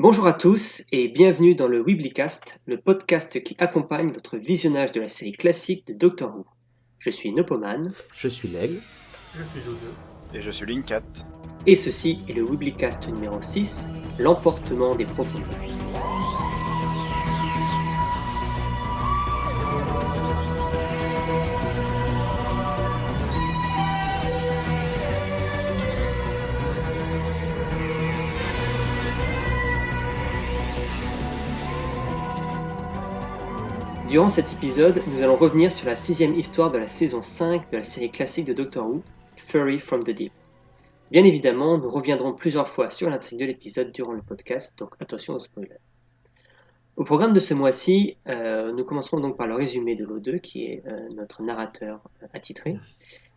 Bonjour à tous et bienvenue dans le Weeblycast, le podcast qui accompagne votre visionnage de la série classique de Doctor Who. Je suis Nopoman. Je suis l'Aigle. Je suis Jojo. Et je suis Linkat. Et ceci est le Weeblycast numéro 6, l'emportement des profondeurs. Durant cet épisode, nous allons revenir sur la 6e histoire de la saison 5 de la série classique de Doctor Who, Fury from the Deep. Bien évidemment, nous reviendrons plusieurs fois sur l'intrigue de l'épisode durant le podcast, donc attention aux spoilers. Au programme de ce mois-ci, nous commencerons donc par le résumé de l'O2, qui est notre narrateur attitré.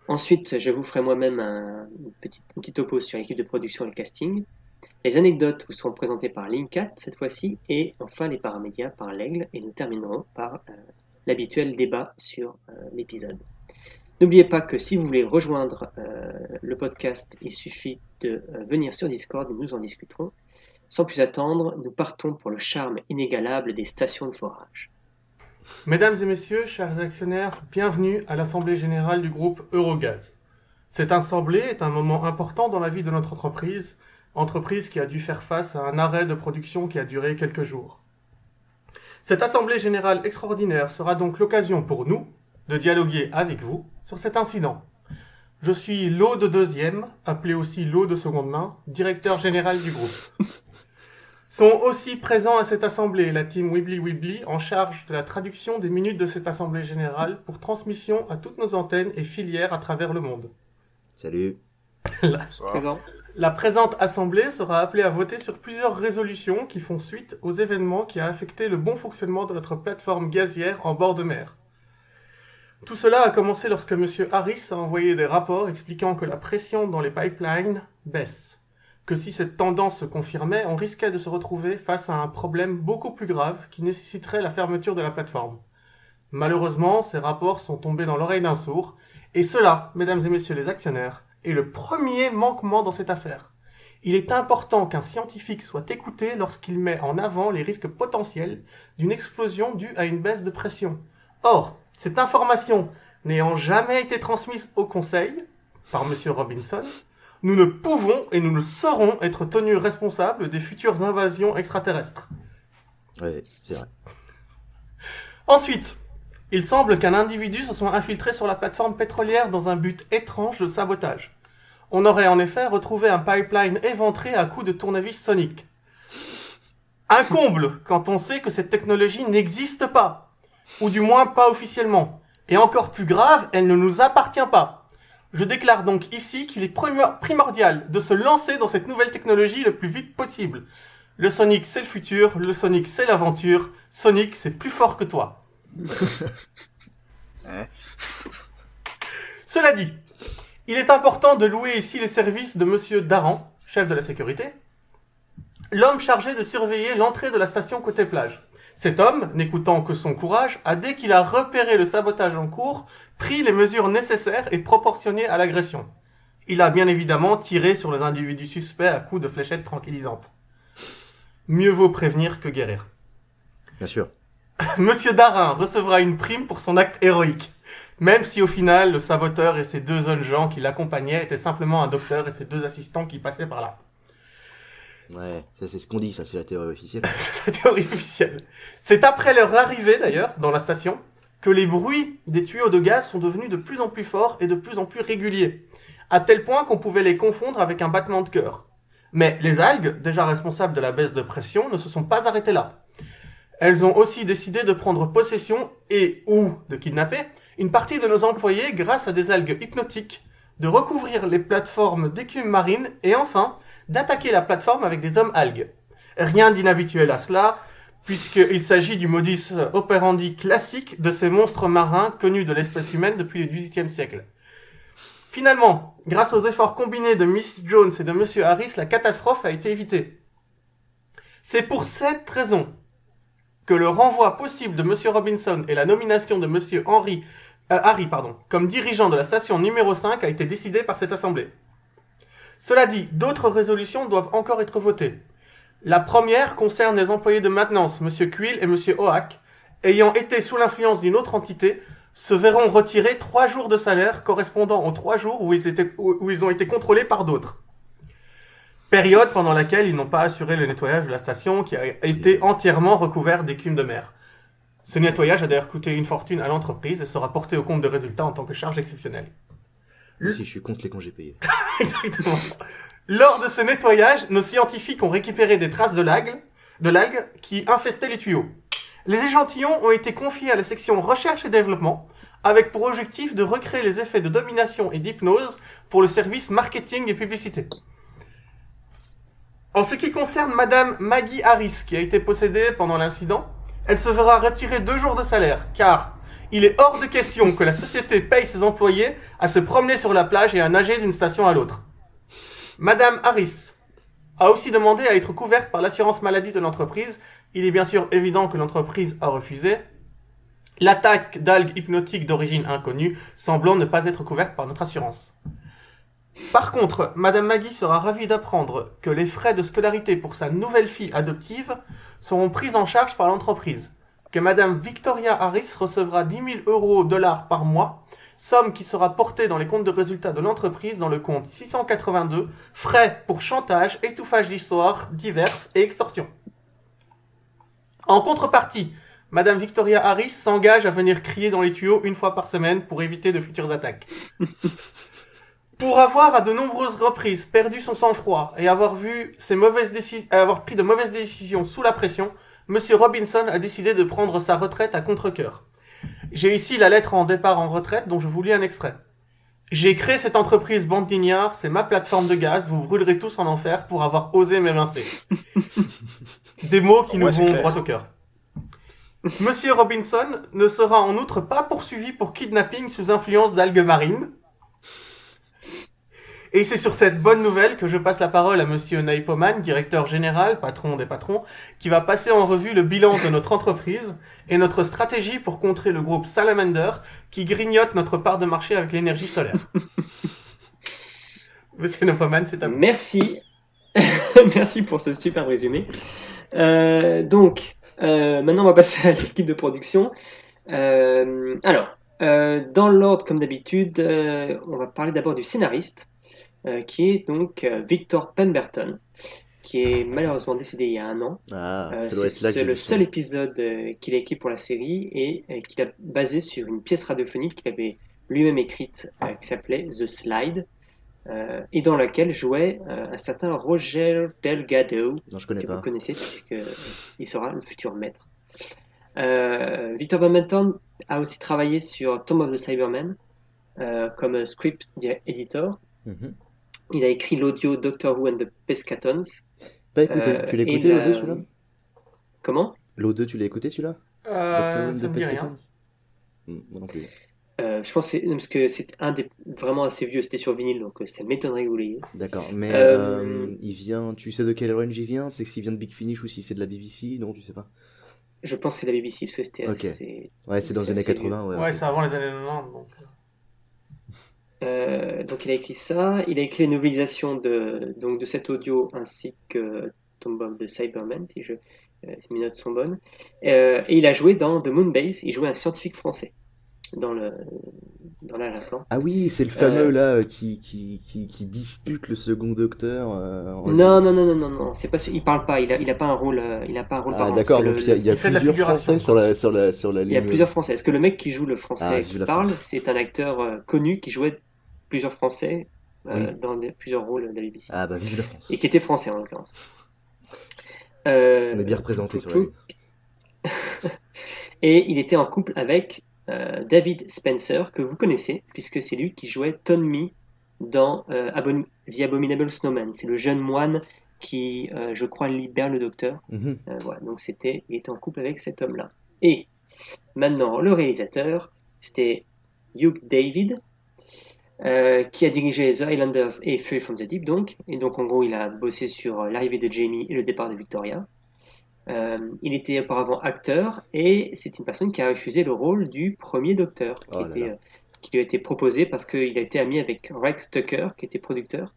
Ensuite, je vous ferai moi-même une petite topo sur l'équipe de production et le casting. Les anecdotes vous seront présentées par Linkat cette fois-ci, et enfin les paramédias par l'Aigle, et nous terminerons par l'habituel débat sur l'épisode. N'oubliez pas que si vous voulez rejoindre le podcast, il suffit de venir sur Discord et nous en discuterons. Sans plus attendre, nous partons pour le charme inégalable des stations de forage. Mesdames et messieurs, chers actionnaires, bienvenue à l'Assemblée Générale du groupe Eurogaz. Cette assemblée est un moment important dans la vie de notre entreprise qui a dû faire face à un arrêt de production qui a duré quelques jours. Cette Assemblée Générale extraordinaire sera donc l'occasion pour nous de dialoguer avec vous sur cet incident. Je suis Laude deuxième, appelé aussi Laude de seconde main, directeur général du groupe. Sont aussi présents à cette assemblée la team Weebly en charge de la traduction des minutes de cette assemblée générale pour transmission à toutes nos antennes et filières à travers le monde. Salut. Présent. La présente assemblée sera appelée à voter sur plusieurs résolutions qui font suite aux événements qui a affecté le bon fonctionnement de notre plateforme gazière en bord de mer. Tout cela a commencé lorsque M. Harris a envoyé des rapports expliquant que la pression dans les pipelines baisse. Que si cette tendance se confirmait, on risquait de se retrouver face à un problème beaucoup plus grave qui nécessiterait la fermeture de la plateforme. Malheureusement, ces rapports sont tombés dans l'oreille d'un sourd, et cela, mesdames et messieurs les actionnaires, est le premier manquement dans cette affaire. Il est important qu'un scientifique soit écouté lorsqu'il met en avant les risques potentiels d'une explosion due à une baisse de pression. Or, cette information n'ayant jamais été transmise au Conseil par M. Robinson, nous ne pouvons et nous ne saurons être tenus responsables des futures invasions extraterrestres. Oui, c'est vrai. Ensuite, il semble qu'un individu se soit infiltré sur la plateforme pétrolière dans un but étrange de sabotage. On aurait en effet retrouvé un pipeline éventré à coups de tournevis soniques. Un comble quand on sait que cette technologie n'existe pas, ou du moins pas officiellement. Et encore plus grave, elle ne nous appartient pas. Je déclare donc ici qu'il est primordial de se lancer dans cette nouvelle technologie le plus vite possible. Le Sonic, c'est le futur, le Sonic, c'est l'aventure, Sonic, c'est plus fort que toi. Cela dit, il est important de louer ici les services de Monsieur Daran, chef de la sécurité, l'homme chargé de surveiller l'entrée de la station côté plage. Cet homme, n'écoutant que son courage, a dès qu'il a repéré le sabotage en cours, pris les mesures nécessaires et proportionnées à l'agression. Il a bien évidemment tiré sur les individus suspects à coups de fléchettes tranquillisantes. Mieux vaut prévenir que guérir. Bien sûr. Monsieur Darin recevra une prime pour son acte héroïque, même si au final, le saboteur et ses deux jeunes gens qui l'accompagnaient étaient simplement un docteur et ses deux assistants qui passaient par là. Ouais, ça c'est ce qu'on dit, ça c'est la théorie officielle. La théorie officielle. C'est après leur arrivée, d'ailleurs, dans la station, que les bruits des tuyaux de gaz sont devenus de plus en plus forts et de plus en plus réguliers, à tel point qu'on pouvait les confondre avec un battement de cœur. Mais les algues, déjà responsables de la baisse de pression, ne se sont pas arrêtées là. Elles ont aussi décidé de prendre possession ou de kidnapper une partie de nos employés grâce à des algues hypnotiques, de recouvrir les plateformes d'écume marine et enfin d'attaquer la plateforme avec des hommes algues. Rien d'inhabituel à cela, puisqu'il s'agit du modus operandi classique de ces monstres marins connus de l'espèce humaine depuis le XVIIIe siècle. Finalement, grâce aux efforts combinés de Miss Jones et de M. Harris, la catastrophe a été évitée. C'est pour cette raison que le renvoi possible de M. Robinson et la nomination de M. Harry comme dirigeant de la station numéro 5 a été décidé par cette assemblée. Cela dit, d'autres résolutions doivent encore être votées. La première concerne les employés de maintenance, M. Quill et M. Oak, ayant été sous l'influence d'une autre entité, se verront retirer 3 jours de salaire correspondant aux 3 jours où ils ont été contrôlés par d'autres. Période pendant laquelle ils n'ont pas assuré le nettoyage de la station qui a été entièrement recouvert d'écume de mer. Ce nettoyage a d'ailleurs coûté une fortune à l'entreprise et sera porté au compte de résultats en tant que charge exceptionnelle. Moi aussi, je suis contre les congés payés. Exactement. Lors de ce nettoyage, nos scientifiques ont récupéré des traces de l'algue qui infestaient les tuyaux. Les échantillons ont été confiés à la section recherche et développement, avec pour objectif de recréer les effets de domination et d'hypnose pour le service marketing et publicité. En ce qui concerne Madame Maggie Harris, qui a été possédée pendant l'incident, elle se verra retirer 2 jours de salaire, car il est hors de question que la société paye ses employés à se promener sur la plage et à nager d'une station à l'autre. Madame Harris a aussi demandé à être couverte par l'assurance maladie de l'entreprise. Il est bien sûr évident que l'entreprise a refusé. L'attaque d'algues hypnotiques d'origine inconnue semblant ne pas être couverte par notre assurance. Par contre, Madame Maggie sera ravie d'apprendre que les frais de scolarité pour sa nouvelle fille adoptive seront pris en charge par l'entreprise, que Madame Victoria Harris recevra 10 000 $ par mois, somme qui sera portée dans les comptes de résultats de l'entreprise dans le compte 682, frais pour chantage, étouffage d'histoires diverses et extorsion. En contrepartie, Madame Victoria Harris s'engage à venir crier dans les tuyaux 1 fois par semaine pour éviter de futures attaques. Pour avoir à de nombreuses reprises perdu son sang-froid et avoir pris de mauvaises décisions sous la pression, Monsieur Robinson a décidé de prendre sa retraite à contre-cœur. J'ai ici la lettre en départ en retraite dont je vous lis un extrait. J'ai créé cette entreprise bande d'ignards, c'est ma plateforme de gaz, vous brûlerez tous en enfer pour avoir osé m'évincer. Des mots qui nous vont droit au cœur. Monsieur Robinson ne sera en outre pas poursuivi pour kidnapping sous influence d'algues marines. Et c'est sur cette bonne nouvelle que je passe la parole à Monsieur Naipoman, directeur général, patron des patrons, qui va passer en revue le bilan de notre entreprise et notre stratégie pour contrer le groupe Salamander qui grignote notre part de marché avec l'énergie solaire. Monsieur Naipoman, c'est à vous. Merci. Merci pour ce super résumé. Maintenant on va passer à l'équipe de production. Dans l'ordre comme d'habitude, on va parler d'abord du scénariste. Qui est donc Victor Pemberton, qui est malheureusement décédé il y a 1 an. C'est le seul épisode qu'il a écrit pour la série et qu'il a basé sur une pièce radiophonique qu'il avait lui-même écrite qui s'appelait The Slide et dans laquelle jouait un certain Roger Delgado, non, je connais pas. Vous connaissez puisqu'il sera le futur maître. Victor Pemberton a aussi travaillé sur Tomb of the Cybermen comme script editor. Mm-hmm. Il a écrit l'audio Doctor Who and the Pescatons. Pas écouté. Tu l'as écouté l'audio celui-là ? Comment ? L'audio, tu l'as écouté celui-là ? Doctor Who and the Pescatons ? Moi non plus. Je pense parce que c'est un des vraiment assez vieux, c'était sur vinyle, donc ça m'étonnerait que vous l'ayez. D'accord, mais il vient, tu sais de quel range il vient ? C'est s'il vient de Big Finish ou si c'est de la BBC ? Non, tu sais pas. Je pense que c'est la BBC parce que c'était assez. Ouais, c'est dans les années 80. Ouais, c'est avant les années 90. Donc il a écrit ça, il a écrit les novelisations de cet audio ainsi que Tomb of the Cybermen, si mes notes sont bonnes. Et il a joué dans The Moonbase, il jouait un scientifique français dans l'Alaplan. Ah oui, c'est le fameux là qui dispute le second docteur. Non, c'est pas il parle pas, il a pas un rôle parlant. D'accord, donc il y a plusieurs Français sur la ligne. Il y a plusieurs Français. Est-ce que le mec qui joue le Français qui parle, c'est un acteur connu qui jouait plusieurs Français dans plusieurs rôles de la BBC. Ah bah vive la France. Et qui était français en l'occurrence. On est bien représenté sur la ligne. Et il était en couple avec David Spencer, que vous connaissez, puisque c'est lui qui jouait Tommy dans The Abominable Snowman. C'est le jeune moine qui, je crois, libère le docteur. Mm-hmm. Voilà, donc il était en couple avec cet homme-là. Et maintenant, le réalisateur, c'était Hugh David, qui a dirigé The Highlanders et Fury from the Deep, donc. Et donc, en gros, il a bossé sur l'arrivée de Jamie et le départ de Victoria. Il était auparavant acteur et c'est une personne qui a refusé le rôle du premier docteur qui lui a été proposé parce qu'il a été ami avec Rex Tucker qui était producteur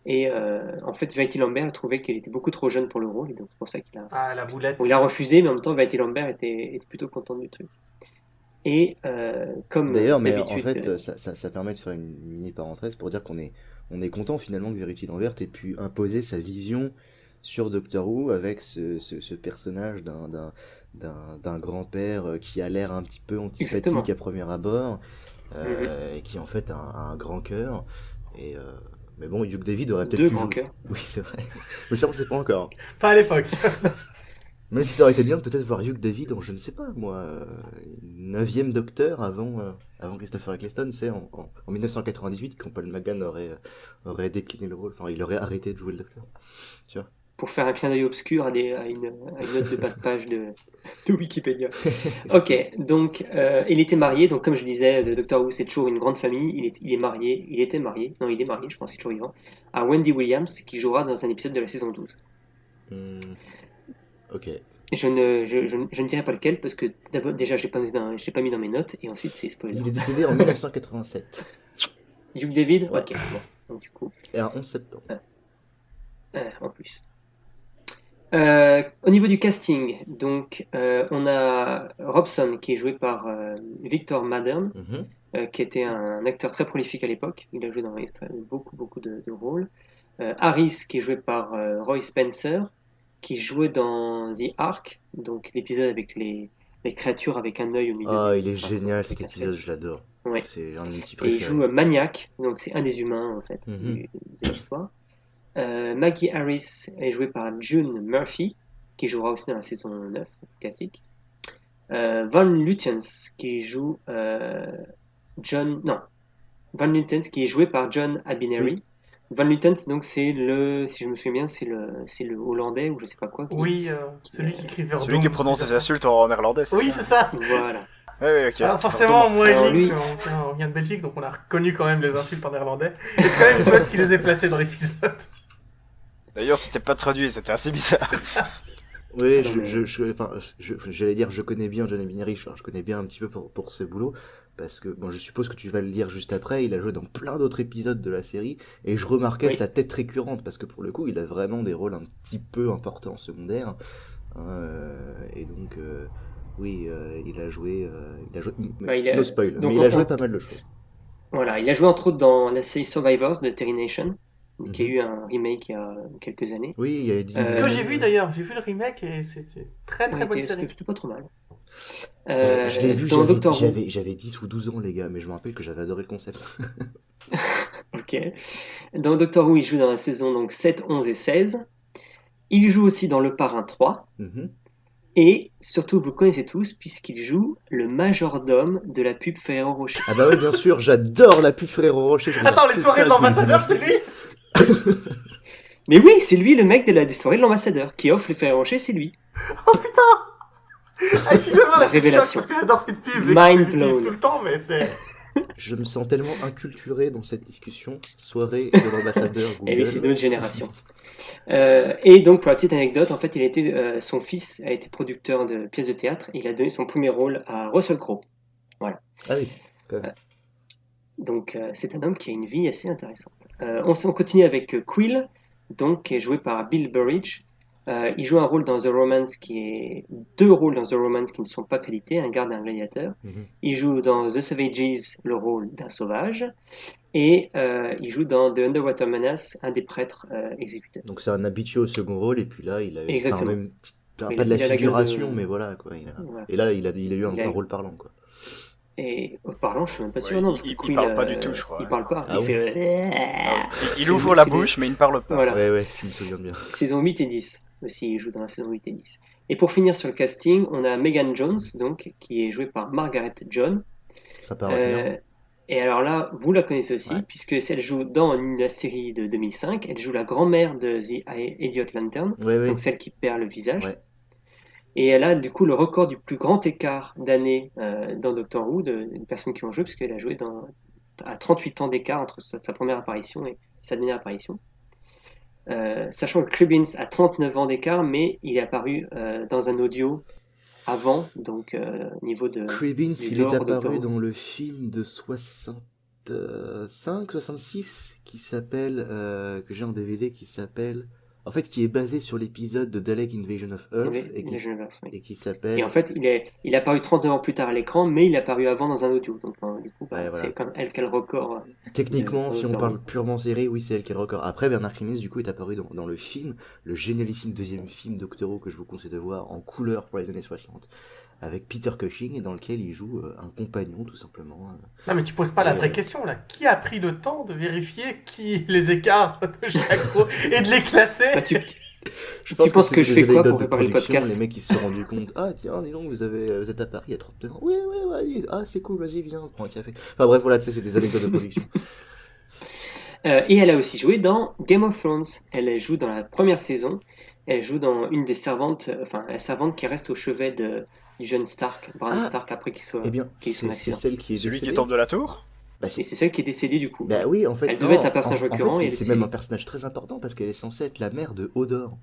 Et en fait, Verity Lambert trouvait qu'il était beaucoup trop jeune pour le rôle, et donc c'est pour ça qu'il a, Ah, la boulette. bon, il a refusé, mais en même temps, Verity Lambert était plutôt content du truc. Et comme D'ailleurs, mais en d'habitude, fait, ça permet de faire une mini parenthèse pour dire on est content finalement que Verity Lambert ait pu imposer sa vision sur Doctor Who avec ce personnage d'un grand-père qui a l'air un petit peu antipathique exactement. à premier abord, Mhm. et qui en fait a un grand cœur. Et, mais bon, Hugh David aurait peut-être Deux pu grands jouer. cœurs. Oui, c'est vrai. Mais ça, on ne sait pas encore. Pas à l'époque. Même si ça aurait été bien de peut-être voir Hugh David en, je ne sais pas, moi, 9e Docteur avant Christopher Eccleston, c'est en 1998, quand Paul McGann aurait décliné le rôle, enfin, il aurait arrêté de jouer le Docteur. Tu vois. Pour faire un clin d'œil obscur à une note de bas de page de Wikipédia. Ok, donc il était marié, donc comme je disais, le Doctor Who c'est toujours une grande famille. Il est marié, il était marié, non il est marié, je pense qu'il est toujours vivant, à Wendy Williams qui jouera dans un épisode de la saison 12. Hmm, ok. Je ne dirai pas lequel parce que d'abord déjà je l'ai pas mis dans mes notes et ensuite c'est spoiler. Il est décédé en 1987, Hugh David, Ouais. ok, bon, donc du coup, et un 11 septembre. en plus. Au niveau du casting, donc on a Robson qui est joué par Victor Maddern, Mhm. qui était un acteur très prolifique à l'époque. Il a joué dans beaucoup de rôles. Harris qui est joué par Roy Spencer, qui jouait dans The Ark, donc l'épisode avec les créatures avec un œil au milieu Ah, du. il est Enfin, génial avec cet un épisode, sketch. je l'adore. Ouais. C'est un de mes petits Et il joue préférés. Maniac, donc c'est un des humains en fait Mhm. de l'histoire. Maggie Harris est jouée par June Murphy, qui jouera aussi dans la saison 9, classique. Van Lutens, qui joue John. Non, Van Lutens, qui est joué par John Abineri. Oui. Van Lutens, donc c'est le, si je me souviens bien, c'est le Hollandais ou je sais pas quoi. Oui, celui qui crie vers Celui qui prononce des insultes en néerlandais, c'est Oui, ça c'est ça. Voilà. Ouais, ok. Alors forcément, moi et Alors, Link, lui- on vient de Belgique, donc on a reconnu quand même les insultes en néerlandais. Et c'est quand même une chose qui les est placés dans l'épisode. D'ailleurs, c'était pas traduit, c'était assez bizarre. Oui, Non, mais- enfin, j'allais dire, je connais bien John Abineri, je connais bien un petit peu pour ce boulot, parce que, bon, je suppose que tu vas le lire juste après, il a joué dans plein d'autres épisodes de la série, et je remarquais Oui. sa tête récurrente, parce que pour le coup, il a vraiment des rôles un petit peu importants secondaires, hein, et donc, oui, il a joué, Bah, il a- no spoil, donc, mais il a on- joué pas mal de choses. Voilà, il a joué entre autres dans la série Survivors de Terry Nation, qui a Mhm. eu un remake il y a quelques années. Oui, il y a une Euh, Ce que j'ai dizaine vu d'ailleurs, j'ai vu le remake et c'était très très bonne série. C'était pas trop mal. Je l'ai vu, Dans Doctor Who, j'avais 10 ou 12 ans, les gars, mais je me rappelle que j'avais adoré le concept. ok. Dans Doctor Who, il joue dans la saison donc 7, 11 et 16. Il joue aussi dans Le Parrain 3. Mhm. Et surtout, vous le connaissez tous, puisqu'il joue le majordome de la pub Ferrero Rocher. Ah bah oui, bien sûr, j'adore la pub Ferrero Rocher. je regarde Attends, les que soirées ça de tous les l'ambassadeur, dimanches. c'est lui. Mais oui, c'est lui le mec des soirées de l'ambassadeur, qui offre le Ferrero Rocher, c'est lui. Oh putain. Ah, excusez-moi, La je suis révélation. choqué, parce que j'adore cette pub. et Mind que je l'utilise blown. tout le temps, mais c'est. Je me sens tellement inculturé dans cette discussion. Soirée de l'ambassadeur Google. Et oui, c'est d'autres générations. Et donc, pour la petite anecdote, en fait, son fils a été producteur de pièces de théâtre et il a donné son premier rôle à Russell Crowe. Ah oui. Donc, c'est un homme qui a une vie assez intéressante. On continue avec Quill, donc, qui est joué par Bill Burridge. Il joue un rôle dans The Romance deux rôles dans The Romance qui ne sont pas crédités, un garde et un gladiateur. Mhm. Il joue dans The Savages le rôle d'un sauvage. Et il joue dans The Underwater Menace, un des prêtres exécuteurs. Donc c'est un habitué au second rôle, et puis là, il a eu. Exactement. Enfin, même, pas Il de la a la gueule figuration, de- mais voilà, quoi. Voilà. Et là, il a eu Il a- un rôle parlant, quoi. Et parlant, je suis même pas sûr, Ouais, non, parce que il Quill, parle pas du tout, je crois, Il ouais. parle pas. Ah Il bon fait. Il ouvre la bouche, mais il ne parle pas. Voilà. Ouais, je me souviens bien. Saison 8 et 10 aussi, il joue dans la saison 8 et 10. Et pour finir sur le casting, on a Megan Jones, donc, qui est jouée par Margaret John. Ça paraît bien. Et alors là, vous la connaissez aussi, Ouais. puisque elle joue dans la série de 2005, elle joue la grand-mère de The Idiot Lantern, Ouais. donc celle qui perd le visage. Ouais. Et elle a du coup le record du plus grand écart d'années dans Doctor Who, des personnes qui ont joué, puisqu'elle a joué à 38 ans d'écart entre sa première apparition et sa dernière apparition. Sachant que Cribbins a 39 ans d'écart, mais il est apparu dans un audio avant, donc au niveau de... Cribbins, du il est lore apparu Doctor Who. dans le film de 60 66, qui s'appelle, que j'ai en DVD, qui s'appelle, en fait, qui est basé sur l'épisode de Dalek Invasion of Earth, et qui s'appelle... Et en fait, il est apparu 39 ans plus tard à l'écran, mais il est apparu avant dans un audio. Donc, du coup, Ouais, voilà. c'est quand même elle qui a le record. Techniquement, si on Doctor parle Who. purement série, oui, c'est elle qui a le record. Après, Bernard Crimmins, du coup, est apparu dans le film, le génialissime deuxième film Doctor Who que je vous conseille de voir en couleur pour les années 60, avec Peter Cushing, et dans lequel il joue un compagnon, tout simplement. Non, mais tu poses pas la vraie question, là. Qui a pris le temps de vérifier les écarts de chaque rôle et de les classer? Bah, Je pense penses que c'est je des fais quoi anecdotes pour de préparer le production, podcast? Les mecs, ils se sont rendus compte, ah, tiens, dis donc, vous êtes à Paris il y a 39 ans. Oui, vas-y, ah, c'est cool, vas-y, viens, prends un café. Enfin, bref, voilà, tu sais, c'est des anecdotes de production. Et elle a aussi joué dans Game of Thrones. Elle joue dans la première saison. Elle joue dans une des servantes, la servante qui reste au chevet du jeune Stark, Bran Stark, après qu'il soit. Eh bien, qu'il ait son c'est accident. celle qui est Celui décédée. qui tombe de la tour? Bah, Et c'est celle qui est décédée du coup. Bah oui, en fait. Elle devait non, être un personnage récurrent, En et fait, elle c'est est même un décédée. personnage très important parce qu'elle est censée être la mère de Hodor.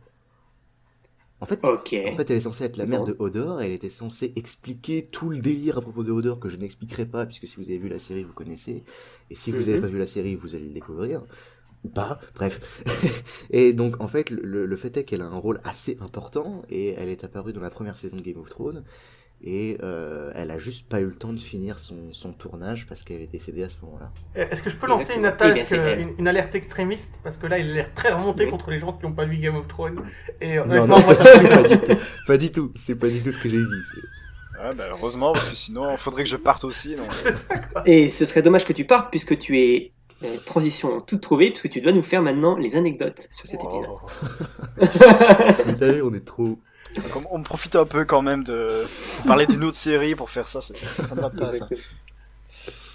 En fait, Ok. elle est censée être la mère Bon. de Hodor, et elle était censée expliquer tout le délire à propos de Hodor que je n'expliquerai pas, puisque si vous avez vu la série, vous connaissez. Et si vous n'avez pas vu la série, vous allez le découvrir. Ou pas, bref. Et donc, en fait, le fait est qu'elle a un rôle assez important, et elle est apparue dans la première saison de Game of Thrones, et elle a juste pas eu le temps de finir son tournage parce qu'elle est décédée à ce moment-là. Est-ce que je peux lancer Exactement. une alerte extrémiste? Parce que là, il a l'air très remonté contre les gens qui n'ont pas vu Game of Thrones. Et Non, moi, pas du tout. C'est pas du tout ce que j'ai dit. Ouais, bah heureusement, parce que sinon, faudrait que je parte aussi. Donc... Et ce serait dommage que tu partes puisque tu es transition toute trouvée, puisque tu dois nous faire maintenant les anecdotes sur cet épisode. Mais t'as vu, on est trop... Donc, on profite un peu quand même de parler d'une autre série pour faire ça, ça ne va pas ça.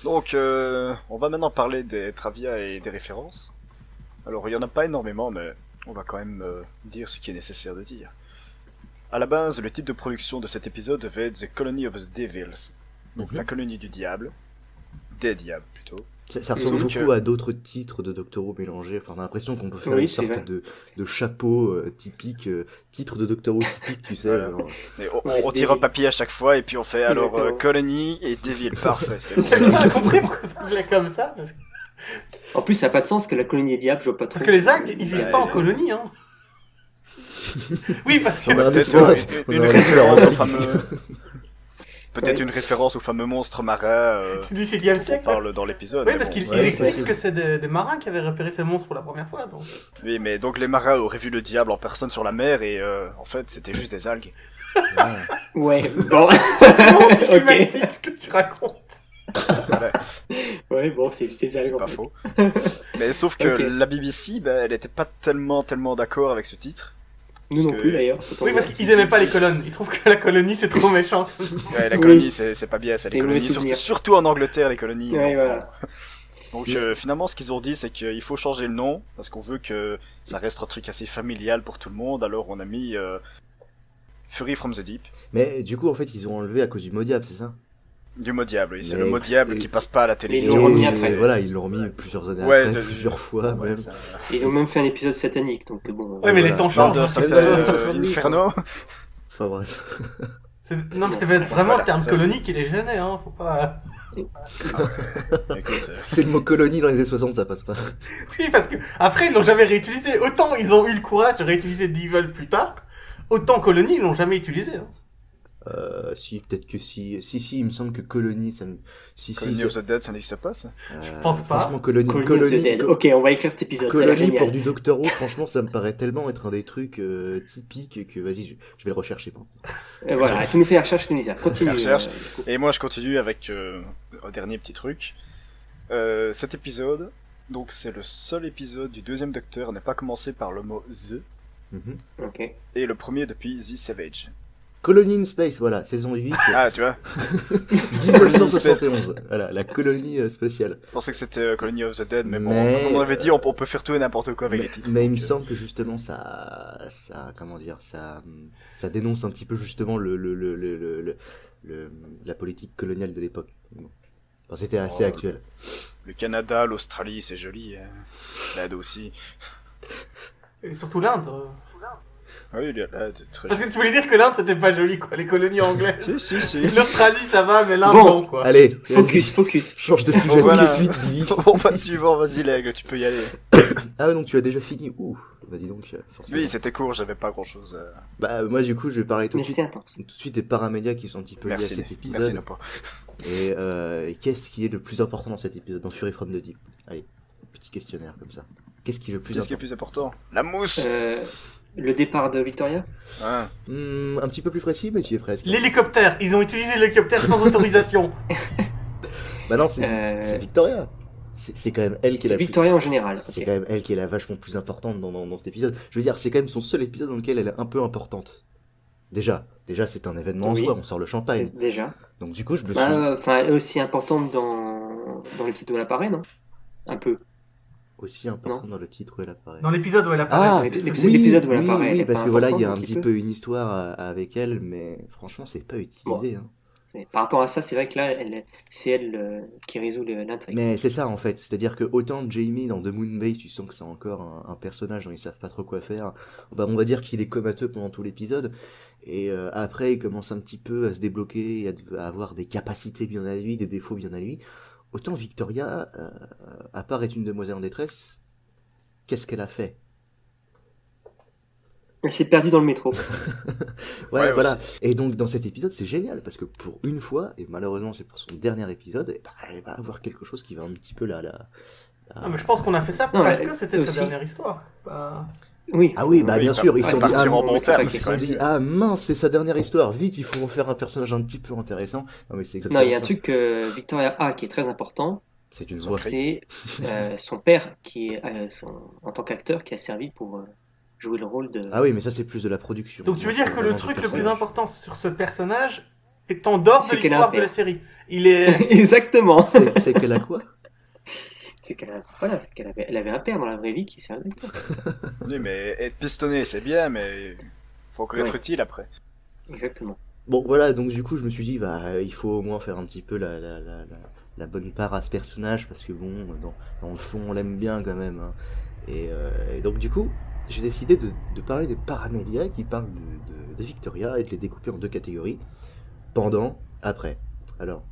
Donc, on va maintenant parler des trivia et des références. Alors, il y en a pas énormément, mais on va quand même dire ce qui est nécessaire de dire. À la base, le titre de production de cet épisode devait être The Colony of the Devils, donc la colonie du diable, des diables plutôt. Ça ressemble Donc, beaucoup à d'autres titres de Doctor Who mélangés. Enfin, on a l'impression qu'on peut faire une sorte de chapeau typique, titre de Doctor Who typique, tu sais. Voilà. On tire un papier à chaque fois et puis on fait alors Colony et Devil, parfait. C'est J'ai pas compris pourquoi ça s'appelait comme ça. En plus, ça n'a pas de sens que la colonie des diables, je vois pas trop. Parce que les algues, ils vivent pas en colonie, hein. Oui, parce que... On a un peut-être autre- une on a un référence autre- au fameux... Peut-être une référence au fameux monstre marin C'est du 7e dont on siècle. parle dans l'épisode. Oui, mais parce bon, qu'il c'est- explique que c'est des marins qui avaient repéré ces monstres pour la première fois. Donc. Oui, mais donc les marins auraient vu le diable en personne sur la mer et en fait c'était juste des algues. Ouais, bon. Ok. Ce que tu racontes. Voilà, Ouais, bon, c'est c'est algues, en pas fait. faux. Mais sauf que Ok. la BBC, bah, elle était pas tellement d'accord avec ce titre. Nous non Parce plus que- d'ailleurs. Oui, parce qu'ils aimaient pas les colonnes. Ils trouvent que la colonie c'est trop méchant. Ouais, la Oui. colonie, c'est pas bien, ça. C'est Les un mauvais colonies, souvenir. surtout en Angleterre, les colonies. Ouais, non. voilà. Donc finalement, ce qu'ils ont dit, c'est qu'il faut changer le nom parce qu'on veut que ça reste un truc assez familial pour tout le monde. Alors on a mis Fury from the Deep, Mais du coup, en fait, ils ont enlevé à cause du mot diable, c'est ça? du mot diable. Oui, c'est Mais- le mot diable et- qui passe pas à la ils télévision. l'ont remis Et après. voilà, ils l'ont remis plusieurs années Ouais, après, plusieurs fois Ouais, même. ça- Ils ont même fait un épisode satanique, donc bon. Ouais, mais les Voilà. temps Dans changent. un hein. certain dans les années 70, Inferno. Enfin bref. Non, mais c'était vraiment Voilà, le terme ça, colonie qui les gênait, hein. Faut pas. Écoute, C'est le mot colonie dans les années 60, ça passe pas. Oui, parce que après ils l'ont jamais réutilisé. Autant ils ont eu le courage de réutiliser Devil plus tard, autant colonie ils l'ont jamais utilisé. Hein. Si, peut-être que si, il me semble que colonie, ça me... Colony of the Dead, ça n'existe pas, ça. pense pas. Franchement, colonie, Colony of the Dead. Ok, on va écrire cet épisode. Ça a l'air Colonie génial. pour du Doctor Who, franchement, ça me paraît tellement être un des trucs typiques que vas-y, je vais le rechercher. Bon. Voilà, tu nous fais la recherche, Tunisia. Continue. La recherche. du coup. Et moi, je continue avec un dernier petit truc. Cet épisode, donc c'est le seul épisode du deuxième Docteur à ne pas commencer par le mot The, Mhm. Ok. et le premier depuis The Savage. Colony in Space, voilà, saison 8, Ah, tu vois, 1971. Voilà, la colonie spatiale. je pensais que c'était Colony of the Dead, mais bon, Mais- comme on avait dit, on peut faire tout et n'importe quoi avec les titres. Mais il me donc, semble que justement comment dire, ça dénonce un petit peu justement la politique coloniale de l'époque. Bon. Enfin, c'était assez Oh, actuel. Le Canada, l'Australie, c'est joli. L'Inde aussi. Et surtout l'Inde. Ah oui, là, c'est très Parce que tu voulais dire que l'Inde c'était pas joli quoi, les colonies anglaises. Si. L'Australie ça va, mais l'Inde Bon. non quoi. Allez, vas-y, Focus. change de sujet Bon, tout voilà. de suite, Billy. Bon, pas suivant, vas-y, l'aigle, tu peux y aller. Ah ouais, donc tu as déjà fini. Ouh, bah dis donc, forcément. Oui, c'était court, j'avais pas grand chose. Bah moi du coup je vais parler tout Mais de suite, c'est intense. des paramédias qui sont un petit peu liés à Merci, cet épisode. merci, Nopo. Et qu'est-ce qui est le plus important dans cet épisode, dans Fury from the Deep? Allez, petit questionnaire comme ça. Qu'est-ce qui est le plus Qu'est-ce qui est important? plus important? La mousse! Le départ de Victoria. Ouais. Un petit peu plus précis, mais tu y es presque. L'hélicoptère, ils ont utilisé l'hélicoptère sans autorisation. Bah non, c'est Victoria. C'est quand même elle qui est C'est la plus... Victoria en général. C'est ok. quand même elle qui est la vachement plus importante dans cet épisode. Je veux dire, c'est quand même son seul épisode dans lequel elle est un peu importante. Déjà c'est un événement Oui. en soi, on sort le champagne. C'est déjà. Donc du coup, je me suis... Bah, enfin, elle est aussi importante dans le titre de l'appareil, non? Un peu. aussi important dans le titre où elle apparaît. Dans l'épisode où elle apparaît. L'épisode où elle apparaît, elle oui, est parce pas que voilà, il y a un importante, petit petit peu une histoire avec elle, mais franchement, c'est pas utilisé. Hein. Par rapport à ça, c'est vrai que là, c'est elle qui résout l'intrigue. Mais c'est ça en fait, c'est-à-dire que autant Jamie dans The Moon Base, tu sens que c'est encore un personnage dont ils savent pas trop quoi faire. Bah, on va dire qu'il est comateux pendant tout l'épisode, et après il commence un petit peu à se débloquer, à avoir des capacités bien à lui, des défauts bien à lui. Autant Victoria, à part être une demoiselle en détresse, qu'est-ce qu'elle a fait? Elle s'est perdue dans le métro. Ouais, voilà. Aussi. Et donc dans cet épisode, c'est génial parce que pour une fois, et malheureusement c'est pour son dernier épisode, et bah, elle va avoir quelque chose qui va un petit peu la... Non, mais je pense qu'on a fait ça Non, parce mais que c'était aussi- sa dernière histoire. Bah, Oui. Ah oui, bah Oui, bien pas- sûr, ils pas se sont dit, partir en bon mais terme, ils c'est se quand sont même dit, mieux. ah mince, c'est sa dernière histoire, vite, il faut en faire un personnage un petit peu intéressant. Non mais c'est exactement Non, il y a un ça. truc que Victoria a qui est très important, C'est une voix. c'est son père qui est en tant qu'acteur qui a servi pour jouer le rôle de. Ah oui, mais ça c'est plus de la production. donc tu veux Moi, dire c'est que le vraiment truc du le plus personnage. important sur ce personnage est en dehors de C'est qu'elle a l'histoire un de la père. série. Il est. Exactement. C'est qu'elle a quoi? C'est qu'elle elle avait un père dans la vraie vie qui servait d'acteur. Oui, mais être pistonné, c'est bien, mais faut encore être Ouais. utile après. Exactement. Bon voilà, donc du coup je me suis dit, bah il faut au moins faire un petit peu la bonne part à ce personnage, parce que bon, dans le fond on l'aime bien quand même. Hein. Et donc du coup, j'ai décidé de parler des paramédias qui parlent de Victoria et de les découper en deux catégories, pendant, après. Alors,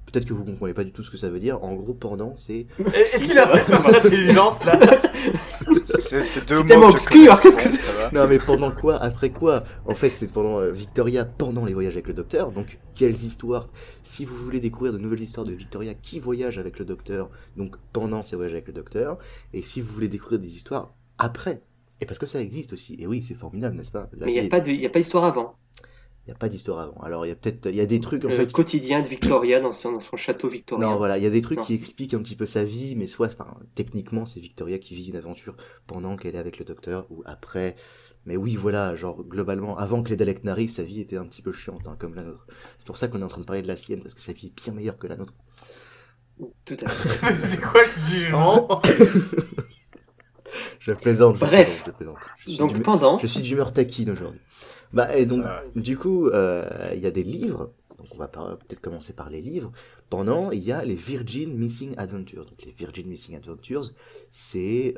peut-être que vous comprenez pas du tout ce que ça veut dire, en gros pendant c'est... Est-ce qu'il a cette intelligence là? C'est deux C'est mots tellement que je obscur, connais, qu'est-ce que bon, ça va. Non mais pendant quoi? Après quoi? En fait c'est pendant Victoria, pendant les voyages avec le docteur. Donc quelles histoires? Si vous voulez découvrir de nouvelles histoires de Victoria qui voyage avec le docteur, donc pendant ses voyages avec le docteur. Et si vous voulez découvrir des histoires après, et parce que ça existe aussi, et oui c'est formidable n'est-ce pas? Mais il n'y a pas d'histoire avant. Il y a pas d'histoire avant. Alors il y a des trucs en Le fait... quotidien de Victoria dans son château victorien. Non, voilà, il y a des trucs Non. qui expliquent un petit peu sa vie, mais soit, enfin, techniquement, c'est Victoria qui vit une aventure pendant qu'elle est avec le docteur, ou après. Mais oui, voilà, genre, globalement, avant que les Daleks n'arrivent, sa vie était un petit peu chiante, hein, comme la nôtre. C'est pour ça qu'on est en train de parler de la sienne, parce que sa vie est bien meilleure que la nôtre. Tout à fait. C'est quoi ce jugement? Je plaisante, Bref. je plaisante. Donc pendant, Je suis d'humeur taquine aujourd'hui. Bah, et donc, Ça va. du coup, il y a des livres. Donc, on va peut-être commencer par les livres. Pendant, il y a les Virgin Missing Adventures. Donc, les Virgin Missing Adventures, c'est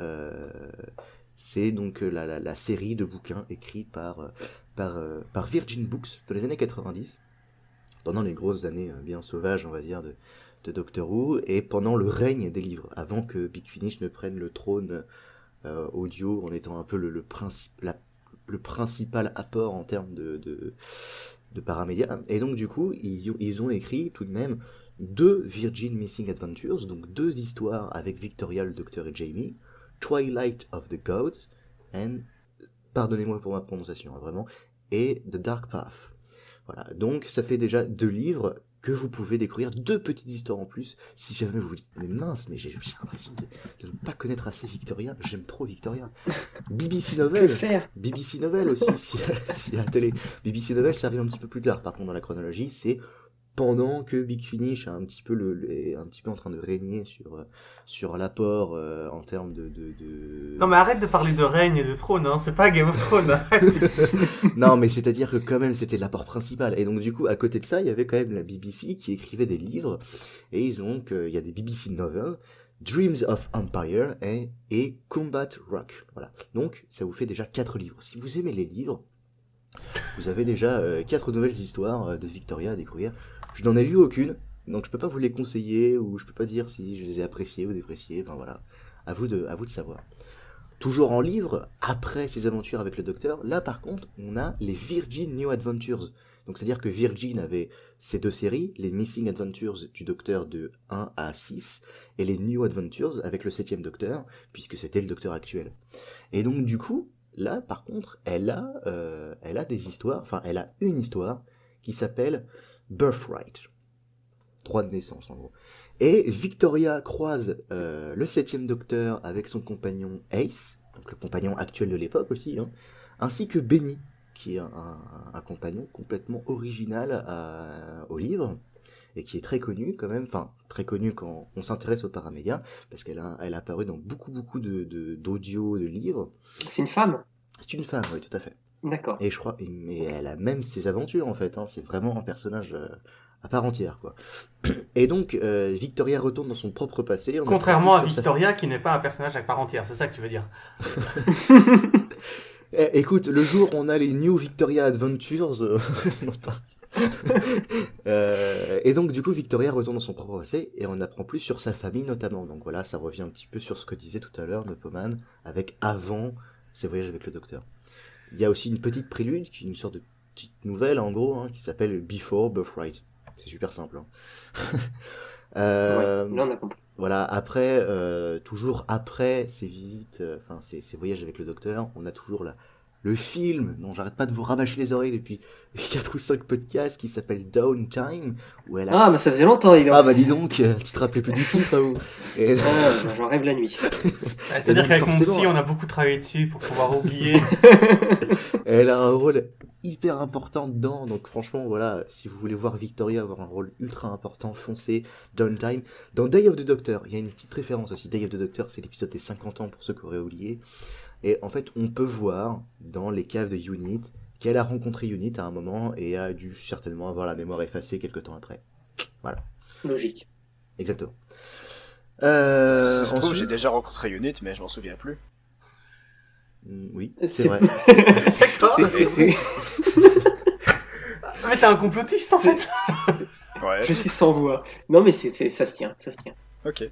donc la série de bouquins écrits par Virgin Books dans les années 90. Pendant les grosses années bien sauvages, on va dire, de Doctor Who. Et pendant le règne des livres. Avant que Big Finish ne prenne le trône audio en étant un peu le principal apport en termes de paramédias. Et donc du coup, ils ont écrit tout de même 2 Virgin Missing Adventures, donc 2 histoires avec Victoria, le Docteur et Jamie, Twilight of the Gods, and, pardonnez-moi pour ma prononciation, hein, vraiment, et The Dark Path. Voilà, donc ça fait déjà 2 livres que vous pouvez découvrir, 2 petites histoires en plus, si jamais vous vous dites, mais mince, mais j'ai l'impression de ne pas connaître assez Victoria, j'aime trop Victoria. BBC que Novel, faire? BBC Novel aussi, si à la télé. BBC Novel, ça arrive un petit peu plus tard, par contre, dans la chronologie, c'est pendant que Big Finish est un petit peu est un petit peu en train de régner sur l'apport en termes de... Non mais arrête de parler de règne et de trône, hein. C'est pas Game of Thrones. Arrête. Non, mais c'est-à-dire que quand même, c'était l'apport principal. Et donc, du coup, à côté de ça, il y avait quand même la BBC qui écrivait des livres. Et il y a des BBC novels. Dreams of Empire et Combat Rock. Voilà. Donc, ça vous fait déjà 4 livres. Si vous aimez les livres, vous avez déjà 4 nouvelles histoires de Victoria à découvrir. Je n'en ai lu aucune, donc je peux pas vous les conseiller, ou je peux pas dire si je les ai appréciées ou dépréciées, enfin voilà. À vous de savoir. Toujours en livre, après ses aventures avec le Docteur, là par contre, on a les Virgin New Adventures. Donc c'est-à-dire que Virgin avait ces 2 séries, les Missing Adventures du Docteur de 1 à 6, et les New Adventures avec le 7e Docteur, puisque c'était le Docteur actuel. Et donc du coup, là par contre, elle a des histoires, enfin elle a une histoire qui s'appelle Birthright. Droit de naissance en gros. Et Victoria croise le 7e Docteur avec son compagnon Ace, donc le compagnon actuel de l'époque aussi, hein, ainsi que Benny, qui est un compagnon complètement original au livre, et qui est très connu quand même, enfin très connu quand on s'intéresse aux paramédias, parce qu'elle a apparu dans beaucoup d'audio, de livres. C'est une femme? C'est une femme, oui, tout à fait. D'accord. Et je crois, mais elle a même ses aventures en fait, hein, c'est vraiment un personnage à part entière, quoi. Et donc, Victoria retourne dans son propre passé. Contrairement à Victoria, qui n'est pas un personnage à part entière, c'est ça que tu veux dire. Écoute, le jour où on a les New Victoria Adventures, et donc du coup Victoria retourne dans son propre passé et on apprend plus sur sa famille notamment. Donc voilà, ça revient un petit peu sur ce que disait tout à l'heure Nepoman, avec avant ses voyages avec le Docteur. Il y a aussi une petite prélude, qui est une sorte de petite nouvelle en gros, hein, qui s'appelle Before Birthright. C'est super simple. Hein. Ouais, là on a compris. Voilà, après, toujours après ces visites, enfin ces voyages avec le Docteur, on a toujours le film dont j'arrête pas de vous rabâcher les oreilles depuis 4 ou 5 podcasts qui s'appelle Downtime, où elle a... Ah, bah ça faisait longtemps, dis donc. Ah bah dis donc, tu te rappelais plus du titre, ou et... Ah, bah, j'en rêve la nuit. C'est-à-dire qu'avec mon psy, on a beaucoup travaillé dessus pour pouvoir oublier. Elle a un rôle hyper important dedans, donc franchement, voilà, si vous voulez voir Victoria avoir un rôle ultra important, foncez, Downtime. Dans Day of the Doctor, il y a une petite référence aussi. Day of the Doctor, c'est l'épisode des 50 ans pour ceux qui auraient oublié. Et en fait, on peut voir dans les caves de Unit qu'elle a rencontré Unit à un moment et a dû certainement avoir la mémoire effacée quelques temps après. Voilà. Logique. Exactement. Ça se trouve, Ensuite... j'ai déjà rencontré Unit, mais je m'en souviens plus. Oui, C'est- c'est vrai. C'est toi Mais t'es un complotiste en fait. Ouais, Je suis sans voix. Non, mais ça se tient, ça se tient. ok.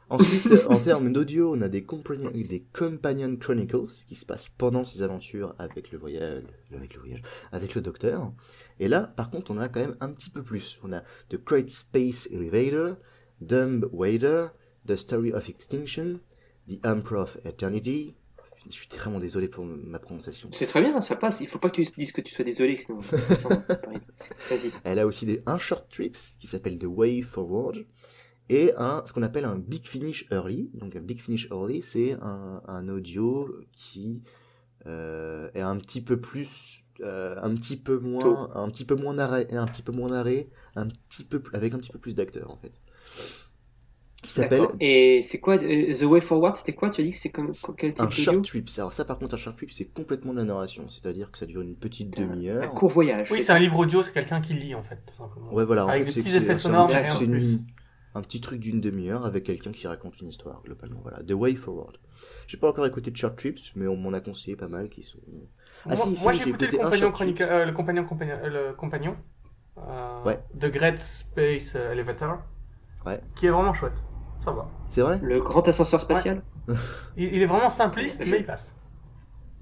Ensuite, en termes d'audio, on a des Companion Chronicles qui se passent pendant ses aventures avec avec le Docteur. Et là, par contre, on a quand même un petit peu plus. On a The Great Space Elevator, Dumb Waiter, The Story of Extinction, The Emperor of Eternity. Je suis vraiment désolé pour ma prononciation. C'est très bien, ça passe. Il faut pas que tu dises que tu sois désolé, sinon. Vas-y. Elle a aussi un short trips qui s'appelle The Way Forward. Et ce qu'on appelle un Big Finish Early. Donc un Big Finish Early, c'est un audio qui est un petit peu plus, un petit peu moins narré, avec un petit peu plus d'acteurs en fait. Qui s'appelle D'accord. Et c'est quoi The Way Forward? C'était quoi? Tu as dit que c'est comme quel type un d'audio? short trip. Alors ça, par contre, un short trip, c'est complètement de la narration, c'est-à-dire que ça dure une petite Un demi-heure. court voyage. Oui, c'est un livre audio, c'est quelqu'un qui lit en fait, tout simplement. Ouais, voilà. En Avec fait, des c'est petits effets sonores, mais rien c'est de plus. un petit truc d'une demi-heure avec quelqu'un qui raconte une histoire, globalement. Voilà. The Way Forward. J'ai pas encore écouté de Short Trips, mais on m'en a conseillé pas mal qui sont. Moi, j'ai écouté le compagnon, le compagnon, Ouais. The Great Space Elevator, Ouais. qui est vraiment chouette. Ça va. C'est vrai? Le grand ascenseur spatial? Il est vraiment simpliste, Je- mais il passe.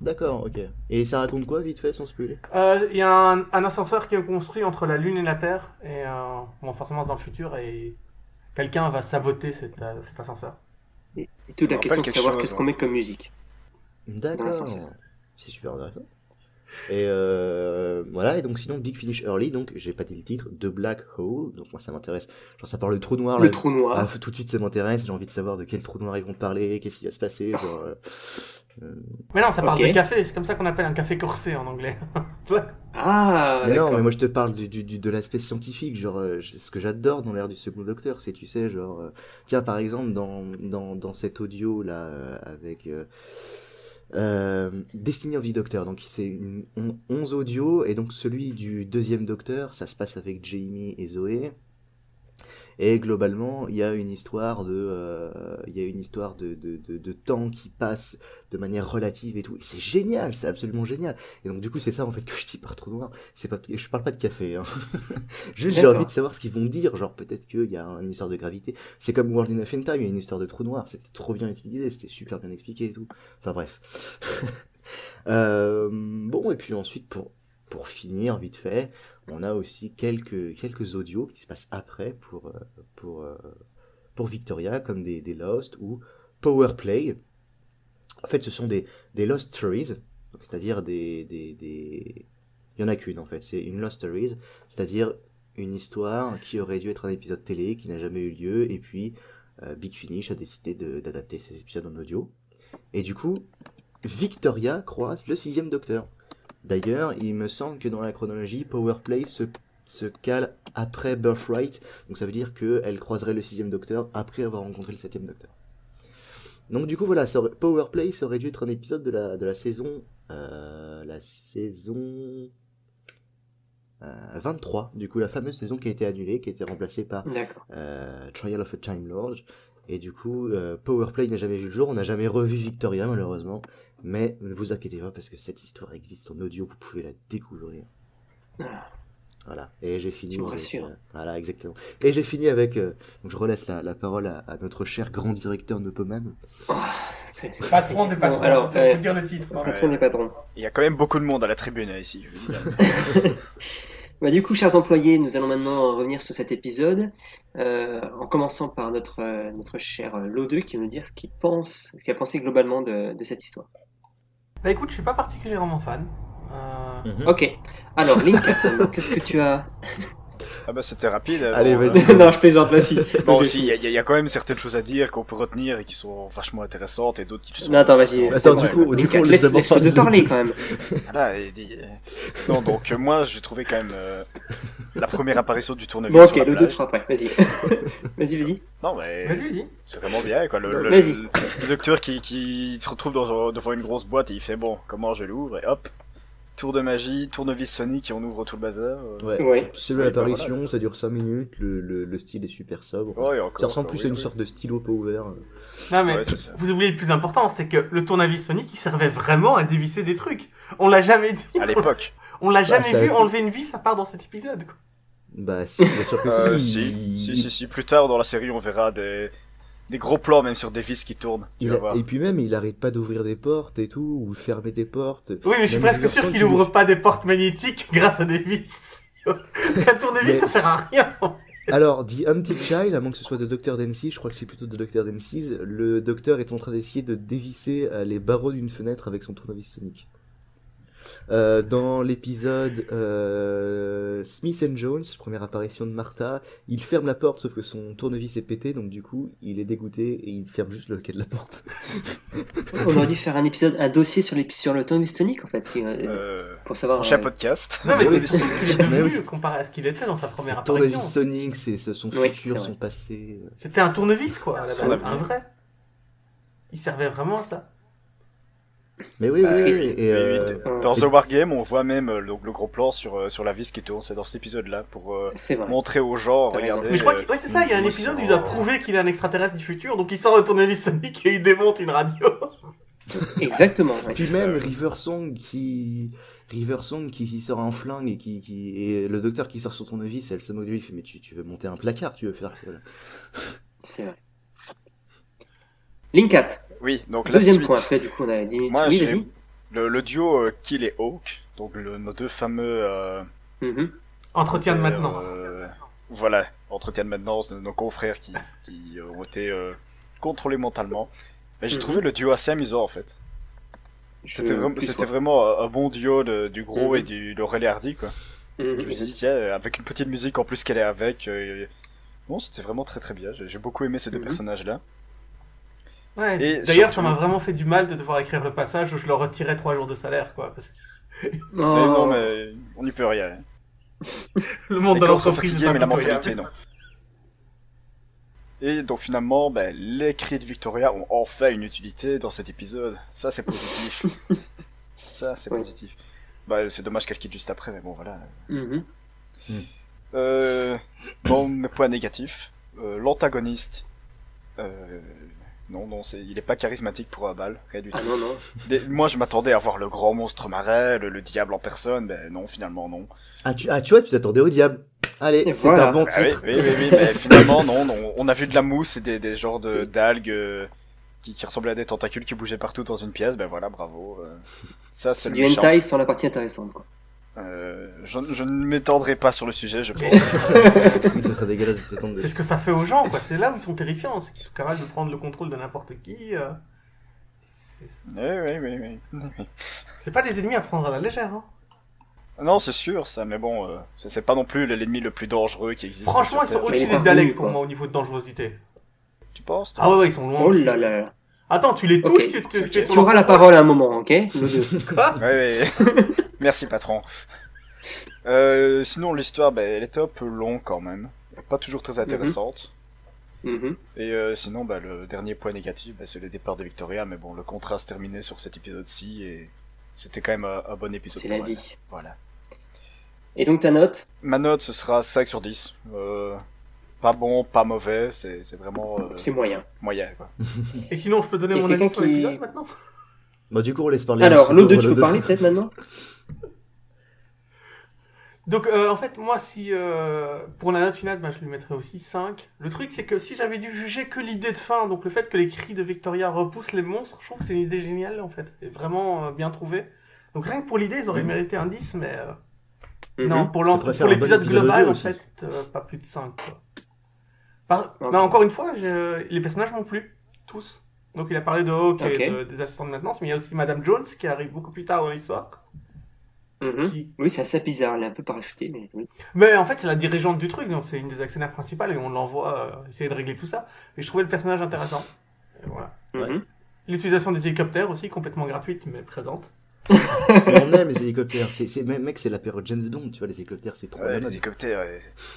D'accord, ok. Et ça raconte quoi, vite fait, sans spoiler? Il y a un ascenseur qui est construit entre la Lune et la Terre, et bon, forcément c'est dans le futur, et quelqu'un va saboter cet ascenseur. Et toute la me question rappelle de quelque savoir chose, qu'est-ce qu'on met comme musique. D'accord. l'ascenseur. C'est super intéressant. Et voilà, et donc sinon Big Finish Early, donc j'ai pas dit le titre, The Black Hole, donc moi ça m'intéresse. Genre ça parle de trou noir. Le là. trou noir. Ah, tout de suite ça m'intéresse, j'ai envie de savoir de quel trou noir ils vont parler, qu'est-ce qui va se passer, genre... Mais non, ça parle Ok. de café, c'est comme ça qu'on appelle un café corsé en anglais. Tu vois. Ah, Mais non, d'accord. mais moi je te parle de l'aspect scientifique, genre ce que j'adore dans l'ère du second docteur, c'est tu sais genre tiens par exemple dans cet audio là avec Destiny of the Doctor, donc c'est 11 audios et donc celui du deuxième docteur, ça se passe avec Jamie et Zoé. Et globalement, il y a une histoire de temps qui passe de manière relative et tout. Et c'est génial, c'est absolument génial. Et donc du coup, c'est ça en fait que je dis par trou noir. Je parle pas de café, hein. Juste, j'ai D'accord. envie de savoir ce qu'ils vont dire. Genre, peut-être qu'il y a une histoire de gravité. C'est comme World Enough in Time, il y a une histoire de trou noir. C'était trop bien utilisé, c'était super bien expliqué et tout. Enfin bref. Bon, et puis ensuite, pour finir vite fait, on a aussi quelques audios qui se passent après pour Victoria, comme des Lost ou Power Play. En fait, ce sont des Lost Stories, donc c'est-à-dire il y en a qu'une en fait, c'est une Lost Stories, c'est-à-dire une histoire qui aurait dû être un épisode télé, qui n'a jamais eu lieu, et puis Big Finish a décidé d'adapter ces épisodes en audio. Et du coup, Victoria croise le 6e Docteur. D'ailleurs, il me semble que dans la chronologie, Powerplay se cale après Birthright, donc ça veut dire qu'elle croiserait le 6e Docteur après avoir rencontré le 7e Docteur. Donc du coup voilà, Powerplay, ça aurait dû être un épisode de la saison 23, du coup la fameuse saison qui a été annulée, qui a été remplacée par D'accord. Trial of a Time Lord. Et du coup, Powerplay n'a jamais vu le jour, on n'a jamais revu Victoria malheureusement, mais ne vous inquiétez pas parce que cette histoire existe en audio, vous pouvez la découvrir. Ah, Voilà, et j'ai fini. Tu me rassures. Voilà, exactement. Et j'ai fini avec. Donc je relaisse la parole à notre cher grand directeur Nopoman. c'est Patron des patrons, Bon, alors, faut dire le titre. hein. patron des patrons. Il y a quand même beaucoup de monde à la tribune ici. Je veux dire. Bah, du coup, chers employés, nous allons maintenant revenir sur cet épisode, en commençant par notre cher Lo2 qui va nous dire ce qu'il a pensé globalement de cette histoire. Bah écoute, je suis pas particulièrement fan. Ok. Alors, Link, qu'est-ce que tu as... Ah bah c'était rapide. Allez, bon, vas-y. Non, je plaisante, là, si. Bon aussi, il y a quand même certaines choses à dire qu'on peut retenir et qui sont vachement intéressantes et d'autres qui le sont. Non, attends, vas-y. Attends, c'est du bon, coup, Link, on laisse d'abord laisse-le de parler quand même. Voilà, non, donc moi j'ai trouvé quand même la première apparition du tournevis Bon, ok, sur la le 2, plage. 3 après, vas-y. Vas-y. Non mais Vas-y, dis. c'est vraiment bien quoi. Vas-y. Le docteur qui se retrouve devant une grosse boîte et il fait bon, comment je l'ouvre et hop, tour de magie, tournevis Sonic et on ouvre tout le bazar. Ouais. C'est Ouais, l'apparition, voilà. ça dure 5 minutes, le style est super sobre. Ouais, encore, Ça ressemble quoi, plus oui, à une oui. sorte de stylo pas ouvert. Non mais Ouais, c'est ça. vous oubliez le plus important, c'est que le tournevis Sonic il servait vraiment à dévisser des trucs. On l'a jamais dit. À l'époque. On l'a jamais ça- vu enlever une vis à part dans cet épisode. Quoi. Bah si, bien sûr que Si. Plus tard dans la série, on verra des gros plans même sur des vis qui tournent. Tu vas voir. Et puis même, il arrête pas d'ouvrir des portes et tout, ou fermer des portes. Oui, mais je suis Même presque sûr Diverson qu'il qui ouvre lui- pas des portes magnétiques grâce à des vis. Un tournevis Mais- ça sert à rien. Alors, The Empty Child, à moins que ce soit de Dr. Dempsey, je crois que c'est plutôt de Dr. Dempsey, le docteur est en train d'essayer de dévisser les barreaux d'une fenêtre avec son tournevis Sonic. Dans l'épisode Smith and Jones, première apparition de Martha, il ferme la porte sauf que son tournevis est pété, donc du coup il est dégoûté et il ferme juste le quai de la porte. On aurait dû faire un dossier sur le tournevis Sonic, en fait, pour savoir... Prochain podcast. Non mais Oui, c'est ce qu'il est mais devenu oui. comparé à ce qu'il était dans sa première Le tournevis apparition. Sonic, c'est son Oui, c'est futur, vrai. son passé. C'était un tournevis quoi, à la Son base, avenir. un vrai. Il servait vraiment à ça. Mais oui, C'est oui, triste. oui. Et, Dans The Wargame, on voit même donc, le gros plan sur la vis qui tourne. C'est dans cet épisode-là pour C'est vrai. montrer aux gens, T'as raison. regardez. Mais je crois que ouais, c'est ça, il y a un oui, épisode où c'est il doit vrai. prouver qu'il est un extraterrestre du futur, donc il sort le tournevis Sonic et il démonte une radio. Exactement. ouais. Puis c'est même ça. Riversong qui sort un flingue et le docteur qui sort son tournevis, elle se moque de lui, il fait mais tu veux monter un placard, tu veux faire quoi là? C'est vrai. Linkat, Oui, donc la deuxième suite. point, après, du coup, on a 10 minutes. Moi, Oui, j'ai vas-y. le duo Kill et Hawk, donc nos deux fameux Mhm. Entretien de maintenance. voilà, entretien de maintenance de nos confrères qui ont été contrôlés mentalement. Mais j'ai Mhm. trouvé le duo assez amusant en fait. C'était Plus, vraiment un bon duo du gros Mhm. et du Laurel et Hardy quoi. Mhm. Je me suis dit tiens, avec une petite musique en plus qu'elle est avec, bon c'était vraiment très très bien. J'ai beaucoup aimé ces deux Mhm. personnages là. Ouais. Et D'ailleurs, surtout- ça m'a vraiment fait du mal de devoir écrire le passage où je leur retirais 3 jours de salaire, quoi. Parce que Oh. Mais non mais on n'y peut rien. le monde Les de corps sont l'entreprise est fatigués pas mais la pitoyable. mentalité non. Et donc finalement, ben, les cris de Victoria ont enfin une utilité dans cet épisode. Ça c'est positif. Ça c'est Oui. positif. Bah c'est dommage qu'elle quitte juste après, mais bon voilà. Mhm. Bon, mes points négatifs. l'antagoniste, non, il est pas charismatique pour un bal, rien du tout. Ah non, non. Moi, je m'attendais à voir le grand monstre marin, le diable en personne, mais non, finalement, non. Tu vois, tu t'attendais au diable. Allez, Et c'est voilà. un bon Ah oui, titre. oui, mais finalement, non. On a vu de la mousse et des genres d'algues qui ressemblaient à des tentacules qui bougeaient partout dans une pièce, ben voilà, bravo. Ça, c'est C'est le du méchant. hentai sans la partie intéressante, quoi. Je ne m'étendrai pas sur le sujet, je pense. Mais ce serait dégueulasse de t'étendre C'est dessus. ce que ça fait aux gens, quoi. C'est là où ils sont terrifiants, c'est qu'ils sont capables de prendre le contrôle de n'importe qui. Oui. C'est pas des ennemis à prendre à la légère, hein. Non, c'est sûr, ça, mais bon, c'est pas non plus l'ennemi le plus dangereux qui existe. Franchement, sur ils sont Terre. Mais il au-dessus est des pas Daleks connu, pour quoi. moi au niveau de dangerosité. Tu penses toi Ah ouais, ils sont loin. Oh là là. Attends, tu les touches, Ok. tu fais Tu auras la parole à un moment, ok? Nous deux. Quoi Ouais. Merci, patron. Sinon, l'histoire, elle était un peu longue quand même. Pas toujours très intéressante. Mhm. Et sinon, le dernier point négatif, c'est le départ de Victoria. Mais bon, le contrat se terminait sur cet épisode-ci et c'était quand même un bon épisode. C'est la pour elle. vie. Voilà. Et donc ta note? Ma note, ce sera 5 sur 10. Pas bon, pas mauvais, c'est vraiment C'est moyen. moyen, quoi. Et sinon, je peux donner Et mon quelqu'un avis sur qui- l'épisode maintenant? Bah, du coup, on laisse parler. Alors, l'autre deux, tu l'autre peux parler peut-être maintenant? Donc, en fait, moi, si pour la note finale, je lui mettrais aussi 5. Le truc, c'est que si j'avais dû juger que l'idée de fin, donc le fait que les cris de Victoria repoussent les monstres, je trouve que c'est une idée géniale, en fait. Et vraiment bien trouvée. Donc, rien que pour l'idée, ils auraient mérité un 10, mais Mhm. non, pour Tu préfères un bon l'épisode épisode global, audio en aussi. fait, pas plus de 5, quoi. Ok. Non, encore une fois, les personnages m'ont plu, tous. Donc, il a parlé de Hawk Ok. et des assistants de maintenance, mais il y a aussi Madame Jones, qui arrive beaucoup plus tard dans l'histoire. Mhm. Qui... Oui, c'est assez bizarre, elle est un peu parachutée, mais oui. Mais en fait, c'est la dirigeante du truc, donc c'est une des actionnaires principales et on l'envoie essayer de régler tout ça. Et je trouvais le personnage intéressant. Et voilà. Mhm. L'utilisation des hélicoptères aussi, complètement gratuite mais présente. Mais on aime les hélicoptères. Mec, c'est la période James Bond, tu vois, les hélicoptères, c'est trop Ouais, la les mode. hélicoptères,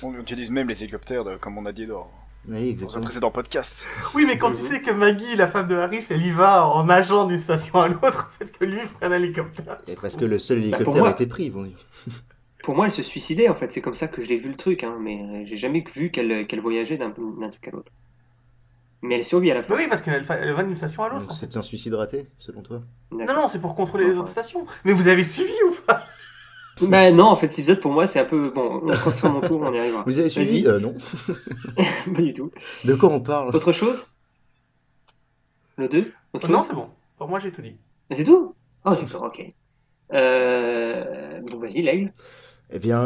on utilise même les hélicoptères, comme on a dit dans Oui, un exactement. précédent podcast. Oui, mais quand tu sais que Maggie, la femme de Harris, elle y va en nageant d'une station à l'autre, peut-être que lui ferait un hélicoptère. Et parce que le seul pour hélicoptère moi- a été pris, bon. Pour moi, elle se suicidait, en fait. C'est comme ça que je l'ai vu le truc, hein. Mais j'ai jamais vu qu'elle voyageait d'un truc à l'autre. Mais elle survit à la fin. Oui, parce qu'elle va d'une station à Donc l'autre. c'est un suicide raté, selon toi? Non, c'est pour contrôler les autres stations. Mais vous avez suivi ou pas? Bah non, en fait, cet épisode, pour moi, c'est un peu... Bon, on se sur mon tour, on y arrivera. Vous avez suivi? Vas-y. Non. Pas du tout. De quoi on parle? Autre chose? Le 2? Autre Non, chose? c'est bon. Pour moi, j'ai tout dit. C'est tout? Oh, d'accord, ok. Bon, vas-y, l'aigle. Eh bien,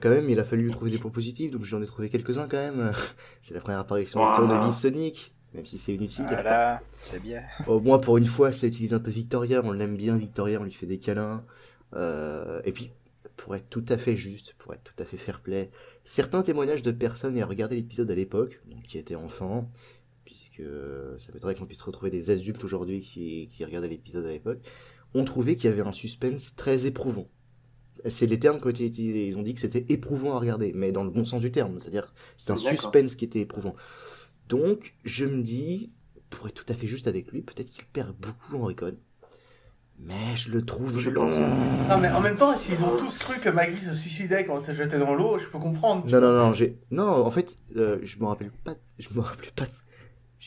quand même, il a fallu trouver des points positifs, donc j'en ai trouvé quelques-uns quand même. C'est la première apparition du Wow. tournevis Sonic, même si c'est inutile. Voilà, c'est bien. Au moins, pour une fois, ça utilise un peu Victoria, on l'aime bien, Victoria, on lui fait des câlins. Et puis, pour être tout à fait juste, pour être tout à fait fair play, certains témoignages de personnes ayant regardé l'épisode à l'époque, donc qui étaient enfants, puisque ça m'étonnerait qu'on puisse retrouver des adultes aujourd'hui qui regardaient l'épisode à l'époque, ont trouvé qu'il y avait un suspense très éprouvant. C'est les termes qui ont été utilisés, ils ont dit que c'était éprouvant à regarder, mais dans le bon sens du terme, c'est-à-dire c'est un D'accord. suspense qui était éprouvant. Donc, je me dis, pour être tout à fait juste avec lui, peut-être qu'il perd beaucoup en Recon. Mais je le trouve Je long. pense. Non, mais en même temps, s'ils ont tous cru que Maggie se suicidait quand elle s'est jetée dans l'eau, je peux comprendre. Non, en fait, je me rappelais pas,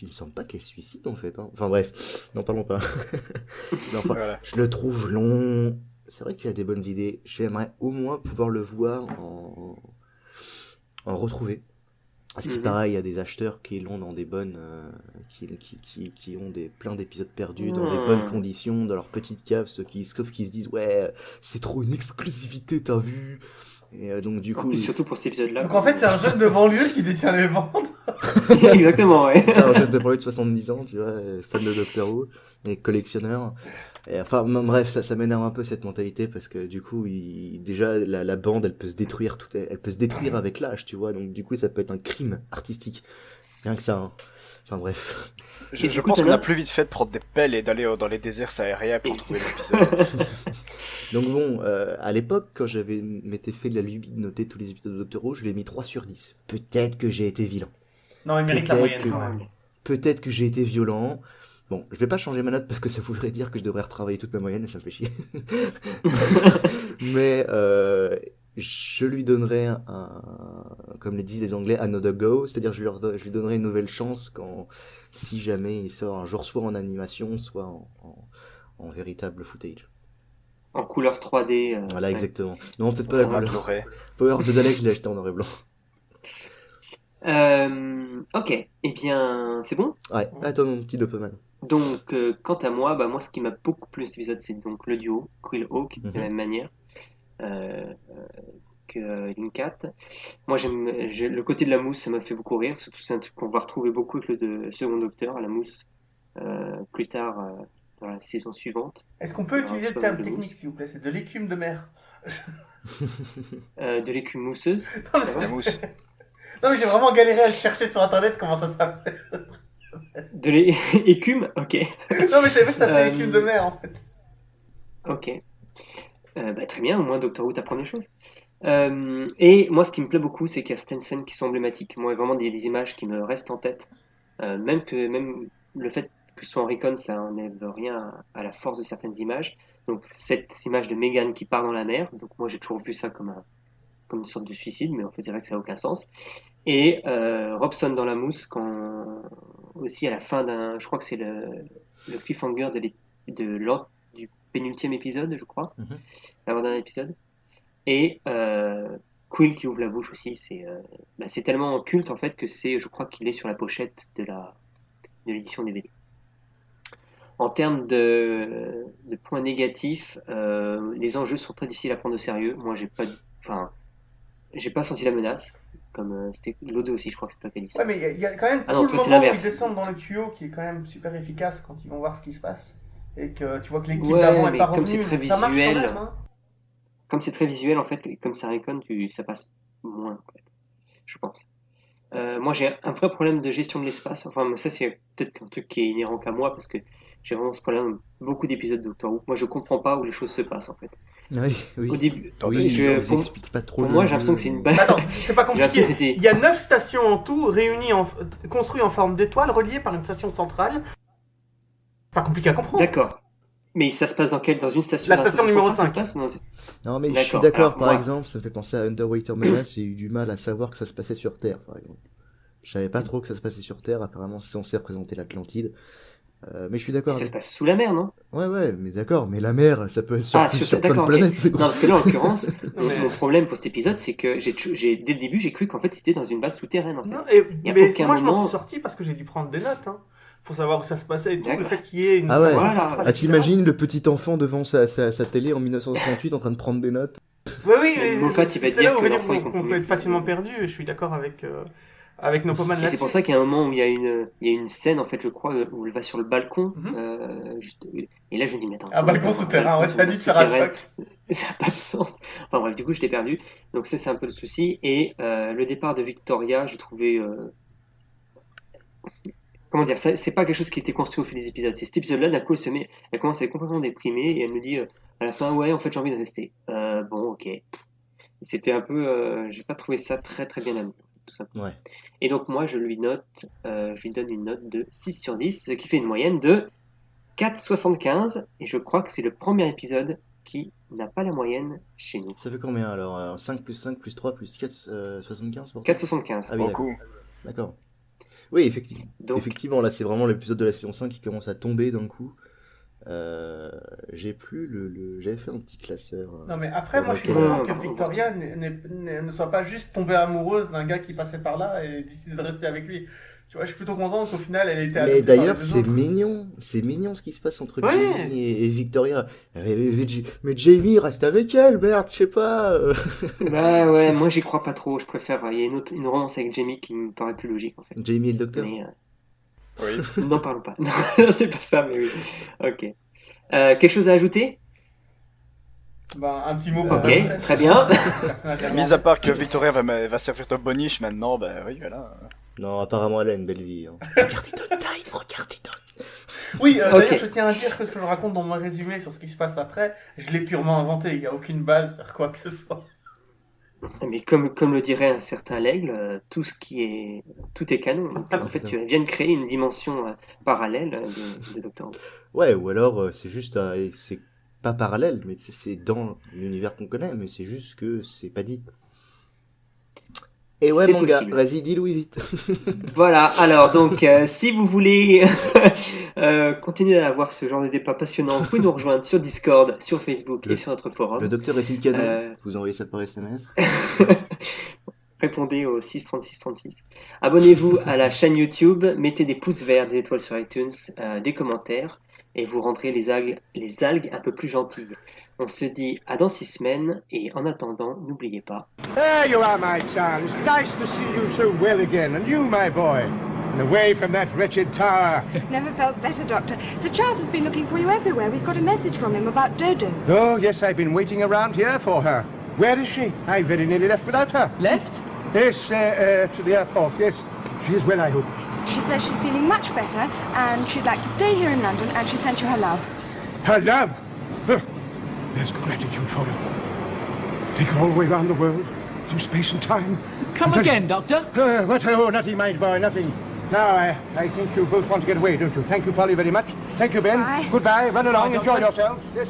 il me semble pas qu'elle se suicide, en fait, hein. Enfin, bref, n'en parlons pas. Mais enfin, Voilà. je le trouve long. C'est vrai qu'il a des bonnes idées. J'aimerais au moins pouvoir le voir en retrouver. Parce qu'il Mhm. pareil, il y a des acheteurs qui l'ont dans des bonnes, qui ont plein d'épisodes perdus dans des bonnes conditions, dans leur petite cave, sauf qui se disent, ouais, c'est trop une exclusivité, t'as vu? Et donc, du En coup, plus, surtout pour cet épisode-là. Donc en fait, c'est un jeune de banlieue qui détient les ventes. Exactement, ouais. c'est un jeune de banlieue de 70 ans, tu vois, fan de Doctor Who, et collectionneur. Et enfin, bref, ça m'énerve un peu cette mentalité, parce que du coup, déjà, la bande, elle peut se détruire elle peut se détruire avec l'âge, tu vois, donc du coup, ça peut être un crime artistique. Rien que ça, hein. Enfin, bref. Je du coup, pense ta qu'on a note plus vite fait de prendre des pelles et d'aller dans les déserts sahariens pour trouver l'épisode. Donc bon, à l'époque, quand m'étais fait la lubie de noter tous les épisodes de Doctor Who, je l'ai mis 3 sur 10. Peut-être que j'ai été vilain. Non, il mérite la Peut-être moyenne que- quand même. Peut-être que j'ai été violent. Bon, je vais pas changer ma note parce que ça voudrait dire que je devrais retravailler toute ma moyenne et ça me fait chier. Mais je lui donnerais un comme les disent les Anglais, another go, c'est-à-dire je lui donnerai une nouvelle chance si jamais il sort un jour soit en animation, soit en véritable footage. En couleur 3D. Voilà, ouais. exactement. Non, peut-être pas la Format couleur. Blu-ray. Power de Dalek, je l'ai acheté en noir et blanc. Ok, eh bien, c'est bon. Ouais, attends, mon petit Doppelman. Donc, quant à moi, moi, ce qui m'a beaucoup plu cet épisode, c'est donc le duo Quill Hawk, de la même manière que Linkat. Moi, le côté de la mousse, ça m'a fait beaucoup rire. Surtout, c'est un truc qu'on va retrouver beaucoup avec le second docteur, la mousse, plus tard dans la saison suivante. Est-ce qu'on peut Alors, utiliser c'est le pas terme mal de technique, mousse. s'il vous plaît? C'est de l'écume de mer. De l'écume mousseuse. Non, mais La mousse. non, mais j'ai vraiment galéré à le chercher sur internet comment ça s'appelle. De l'écume, ok. Non, mais je savais pas que ça s'appelait Euh, écume de mer en fait. Ok. Très bien, au moins Doctor Who t'apprend des choses. Et moi, ce qui me plaît beaucoup, c'est qu'il y a certaines scènes qui sont emblématiques. Moi, vraiment, il y a des images qui me restent en tête. Même le fait que ce soit en recon, ça enlève rien à la force de certaines images. Donc, cette image de Meghan qui part dans la mer. Donc, moi, j'ai toujours vu ça comme une sorte de suicide, mais en fait, c'est vrai que ça n'a aucun sens. Et Robson dans la mousse, aussi à la fin je crois que c'est le cliffhanger du pénultième épisode, je crois, l'avant-dernier épisode. Et Quill qui ouvre la bouche aussi, c'est tellement culte en fait que je crois qu'il est sur la pochette de l'édition DVD. En termes de points négatifs, les enjeux sont très difficiles à prendre au sérieux. Moi, j'ai pas senti la menace, comme c'était l'O2 aussi, je crois que c'est toi qui as dit ça. Ouais, mais il y a quand même Ah non, tout le toi, c'est moment où ils l'inverse. descendent dans le tuyau qui est quand même super efficace quand ils vont voir ce qui se passe. Et que tu vois que l'équipe Ouais, d'avant est mais pas comme revenue. c'est très Ça marche quand visuel, même, hein. comme c'est très visuel en fait, et comme ça recon, ça passe moins en fait, je pense. Moi, j'ai un vrai problème de gestion de l'espace. Enfin, mais ça, c'est peut-être un truc qui est inhérent qu'à moi parce que j'ai vraiment ce problème. Beaucoup d'épisodes de Doctor Who. Moi, je comprends pas où les choses se passent en fait. Oui, oui. Au début, Oui, ils expliquent pas trop. pour moi, j'ai l'impression que c'est une Attends, c'est pas J'ai l'impression compliqué. que c'était- Il y a 9 stations en tout, réunies construites en forme d'étoile, reliées par une station centrale. C'est pas compliqué à comprendre. D'accord. Mais ça se passe dans une station? La dans station numéro centrale, ça 5. se passe ou Non, mais je D'accord. suis d'accord, Alors, par moi- exemple, ça me fait penser à Underwater Menace, j'ai eu du mal à savoir que ça se passait sur Terre, par exemple. Je savais pas trop que ça se passait sur Terre, apparemment c'est censé représenter l'Atlantide. Mais je suis d'accord Ça se avec... passe sous la mer, non? Ouais, mais d'accord, mais la mer, ça peut être sur, Ah, sur plein de d'accord, ok. planètes, c'est Non, quoi. parce que là, en l'occurrence, mais- mon problème pour cet épisode, c'est que dès le début, j'ai cru qu'en fait, c'était dans une base souterraine, en fait. Non, y a mais aucun moi je m'en moment- suis sorti parce que j'ai dû prendre des notes, hein, pour savoir où ça se passait et tout. Le D'accord. fait qu'il y ait une Ah ouais. station Voilà. centrale, Ah, etc. t'imagines le petit enfant devant sa télé en 1968 en train de prendre des notes? Ouais, oui, Mais mais Moffat, il va c'est dire là où que on va l'enfant, il qu'on comprend peut être mieux. facilement perdu. Et je suis d'accord avec nos pommes Et c'est pour ça qu'il y a un moment où il y a une scène, en fait, je crois, où elle va sur le balcon. Et là, je me dis, mais attends. Un balcon souterrain, ouais, ça a dû te faire un choc. Ça n'a pas de sens. Enfin bref, du coup, je t'ai perdu. Donc ça, c'est un peu le souci. Et le départ de Victoria, j'ai trouvé... Comment dire, ça, c'est pas quelque chose qui a été construit au fil des épisodes. C'est cet épisode-là, d'un coup, elle commence à être complètement déprimée et elle me dit à la fin, ouais, en fait, j'ai envie de rester. Bon, ok. C'était un peu... j'ai pas trouvé ça très très bien amené, tout simplement. Ouais. Et donc moi, je lui donne une note de 6 sur 10, ce qui fait une moyenne de 4,75. Et je crois que c'est le premier épisode qui n'a pas la moyenne chez nous. Ça fait combien alors 5 plus 5 plus 3 plus 4, 75 pour 4,75. Ah oui, Beaucoup. d'accord. Oui, effectivement. Donc- Effectivement, là, c'est vraiment l'épisode de la saison 5 qui commence à tomber d'un coup. J'ai plus J'avais fait un petit classeur. Non, mais après, moi je suis Pour content lequel- que Victoria ne soit pas juste tombée amoureuse d'un gars qui passait par là et décidé de rester avec lui. Tu vois, je suis plutôt content qu'au final elle ait été Mais adoptée d'ailleurs, par les deux c'est autres. mignon ce qui se passe entre Ouais. Jamie et Victoria. Mais Jamie reste avec elle, merde, je sais pas. Bah ouais, moi j'y crois pas trop. Je préfère. Il y a une romance avec Jamie qui me paraît plus logique en fait. Jamie et le docteur. Mais Oui. n'en parlons pas. Non, c'est pas ça, mais oui. Ok. Quelque chose à ajouter? Ben, un petit mot pour Ok, Valentine. très bien. Personnage allemand. Mis à part que Victoria va servir de boniche maintenant, bah oui, voilà. Non, apparemment, elle a une belle vie. Hein. Regardez Don Time, regardez Don. Oui, Ok. d'ailleurs, je tiens à dire que ce que je raconte dans mon résumé sur ce qui se passe après, je l'ai purement inventé. Il n'y a aucune base sur quoi que ce soit. Mais comme le dirait un certain Lègle, tout est canon. Donc, en fait, tu viens de créer une dimension parallèle de Doctor Who. Ouais, ou alors c'est juste, c'est pas parallèle, mais c'est dans l'univers qu'on connaît, mais c'est juste que c'est pas dit. Et ouais, C'est mon gars, possible. vas-y, dis Louis vite. Voilà, alors donc si vous voulez continuer à avoir ce genre de débat passionnant, vous pouvez nous rejoindre sur Discord, sur Facebook et sur notre forum. Le docteur est-il canon Euh, Vous envoyez ça par SMS. Répondez au 63636. Abonnez-vous à la chaîne YouTube, mettez des pouces verts, des étoiles sur iTunes, des commentaires, et vous rendrez les algues un peu plus gentilles. On se dit à dans 6 semaines, et en attendant, n'oubliez pas. There you are, my son. It's nice to see you so well again, and you, my boy, and away from that wretched tower. Never felt better, Doctor. Sir Charles has been looking for you everywhere. We've got a message from him about Dodo. Oh, yes, I've been waiting around here for her. Where is she? I very nearly left without her. Left? Yes, to the airport, yes. She is well, I hope. She says she's feeling much better, and she'd like to stay here in London, and she sent you her love. Her love? Huh. There's gratitude for her. Take her all the way round the world, through space and time. Come again, Doctor. What? Oh, nothing, my boy, nothing. Now, I think you both want to get away, don't you? Thank you, Polly, very much. Thank you, Ben. Bye. Goodbye. Run along. Bye, Enjoy Doctor. yourselves. Yes.